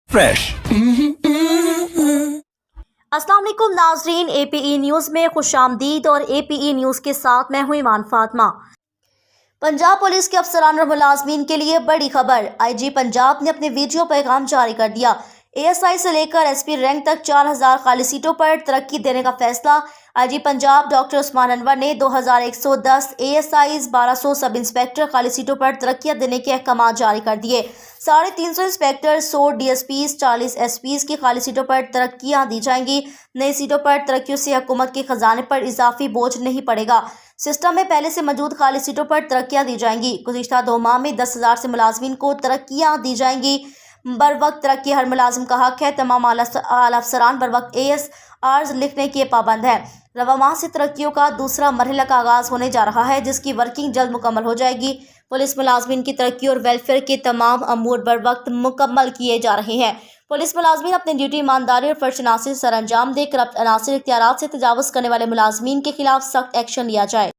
Fresh. अस्सलाम वालेकुम नाजरीन, APE न्यूज़ में खुशामदीद और APE न्यूज़ के साथ मैं हूँ ईमान फातिमा। पंजाब पुलिस के अफसरान और मुलाजमीन के लिए बड़ी खबर। IG पंजाब ने अपने वीडियो पैगाम जारी कर दिया। ASI से लेकर SP रैंक तक 4000 खाली सीटों पर तरक्की देने का फैसला। IG पंजाब डॉक्टर उस्मान अनवर ने 2110 ASIs 1200 सब इंस्पेक्टर खाली सीटों पर तरक्कियां देने के अहकाम जारी कर दिए। 350 इंस्पेक्टर, 100 DSPs, 40 SPs की खाली सीटों पर तरक्कियां दी जाएंगी। नई सीटों पर तरक्कियों से हुकूमत के खजाने पर इजाफी बोझ नहीं पड़ेगा। सिस्टम में पहले से मौजूद खाली सीटों पर तरक्कियां दी जाएंगी। गुज़िश्ता 2 माह में 10,000 से मुलाजमीन को तरक्कियां दी जाएंगी। बर वक्त तरक्की हर मुलाजिम का हक है। तमाम आला अफसरान बर वक्त ASRs लिखने के पाबंद हैं। रवा माह से तरक्कियों का दूसरा मरहला का आगाज़ होने जा रहा है, जिसकी वर्किंग जल्द मुकम्मल हो जाएगी। पुलिस मुलाजमीन की तरक्की और वेलफेयर के तमाम अमूर बर वक्त मुकम्मल किए जा रहे हैं। पुलिस मुलाजमीन अपनी ड्यूटी ईमानदारी और फर्शनासी से सर अंजाम दे। करप्ट अनासिर इख्तियारात से तजावुज़ करने वाले मुलाजमीन के खिलाफ सख्त एक्शन लिया जाए।